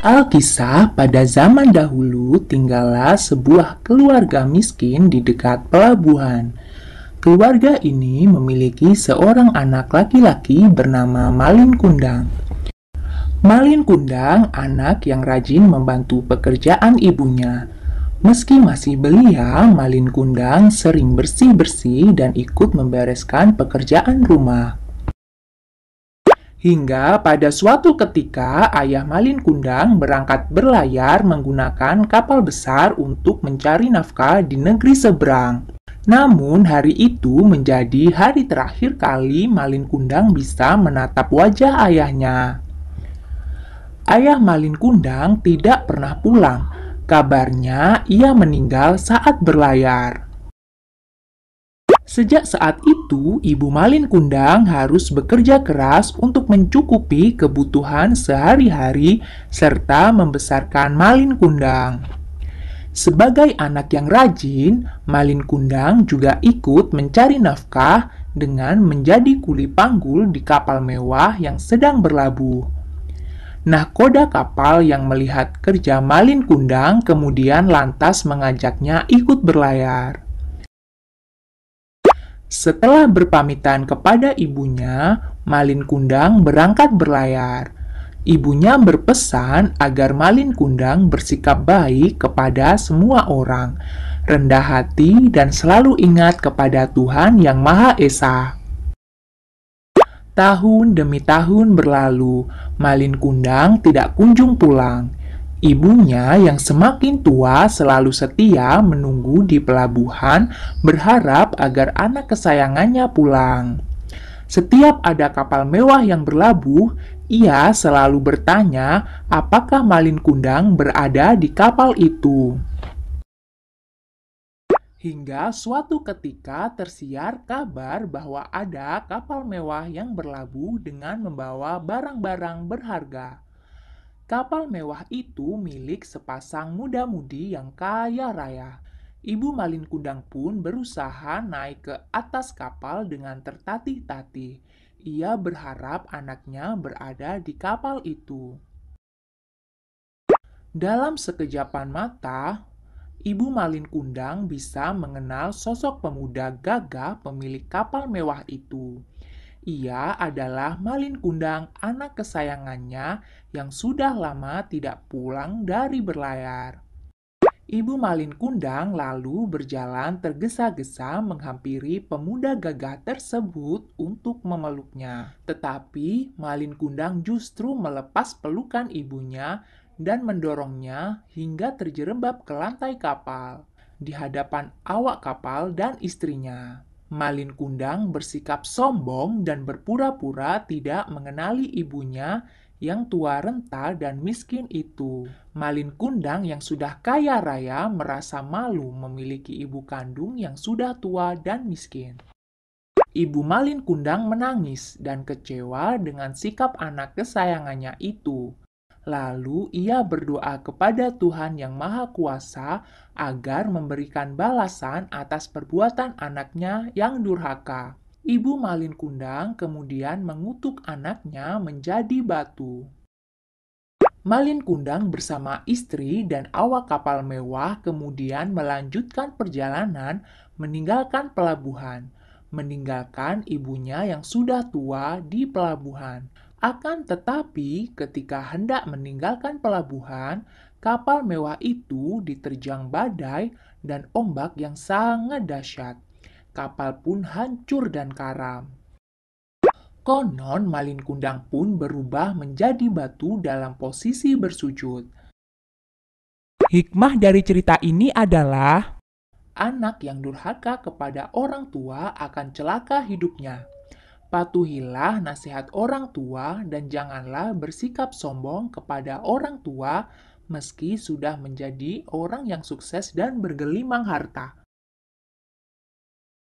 Alkisah, pada zaman dahulu tinggallah sebuah keluarga miskin di dekat pelabuhan. Keluarga ini memiliki seorang anak laki-laki bernama Malin Kundang. Malin Kundang anak yang rajin membantu pekerjaan ibunya. Meski masih belia, Malin Kundang sering bersih-bersih dan ikut membereskan pekerjaan rumah. Hingga pada suatu ketika ayah Malin Kundang berangkat berlayar menggunakan kapal besar untuk mencari nafkah di negeri seberang. Namun hari itu menjadi hari terakhir kali Malin Kundang bisa menatap wajah ayahnya. Ayah Malin Kundang tidak pernah pulang. Kabarnya ia meninggal saat berlayar. Sejak saat itu, Ibu Malin Kundang harus bekerja keras untuk mencukupi kebutuhan sehari-hari serta membesarkan Malin Kundang. Sebagai anak yang rajin, Malin Kundang juga ikut mencari nafkah dengan menjadi kuli panggul di kapal mewah yang sedang berlabuh. Nahkoda kapal yang melihat kerja Malin Kundang kemudian lantas mengajaknya ikut berlayar. Setelah berpamitan kepada ibunya, Malin Kundang berangkat berlayar. Ibunya berpesan agar Malin Kundang bersikap baik kepada semua orang, rendah hati dan selalu ingat kepada Tuhan Yang Maha Esa. Tahun demi tahun berlalu, Malin Kundang tidak kunjung pulang. Ibunya yang semakin tua selalu setia menunggu di pelabuhan, berharap agar anak kesayangannya pulang. Setiap ada kapal mewah yang berlabuh, ia selalu bertanya apakah Malin Kundang berada di kapal itu. Hingga suatu ketika tersiar kabar bahwa ada kapal mewah yang berlabuh dengan membawa barang-barang berharga. Kapal mewah itu milik sepasang muda-mudi yang kaya raya. Ibu Malin Kundang pun berusaha naik ke atas kapal dengan tertatih-tatih. Ia berharap anaknya berada di kapal itu. Dalam sekejapan mata, Ibu Malin Kundang bisa mengenal sosok pemuda gagah pemilik kapal mewah itu. Ia adalah Malin Kundang, anak kesayangannya yang sudah lama tidak pulang dari berlayar. Ibu Malin Kundang lalu berjalan tergesa-gesa menghampiri pemuda gagah tersebut untuk memeluknya. Tetapi Malin Kundang justru melepas pelukan ibunya dan mendorongnya hingga terjerembab ke lantai kapal di hadapan awak kapal dan istrinya. Malin Kundang bersikap sombong dan berpura-pura tidak mengenali ibunya yang tua renta dan miskin itu. Malin Kundang yang sudah kaya raya merasa malu memiliki ibu kandung yang sudah tua dan miskin. Ibu Malin Kundang menangis dan kecewa dengan sikap anak kesayangannya itu. Lalu ia berdoa kepada Tuhan Yang Maha Kuasa agar memberikan balasan atas perbuatan anaknya yang durhaka. Ibu Malin Kundang kemudian mengutuk anaknya menjadi batu. Malin Kundang bersama istri dan awak kapal mewah kemudian melanjutkan perjalanan meninggalkan pelabuhan, meninggalkan ibunya yang sudah tua di pelabuhan. Akan tetapi, ketika hendak meninggalkan pelabuhan, kapal mewah itu diterjang badai dan ombak yang sangat dahsyat. Kapal pun hancur dan karam. Konon Malin Kundang pun berubah menjadi batu dalam posisi bersujud. Hikmah dari cerita ini adalah anak yang durhaka kepada orang tua akan celaka hidupnya. Patuhilah nasihat orang tua dan janganlah bersikap sombong kepada orang tua meski sudah menjadi orang yang sukses dan bergelimang harta.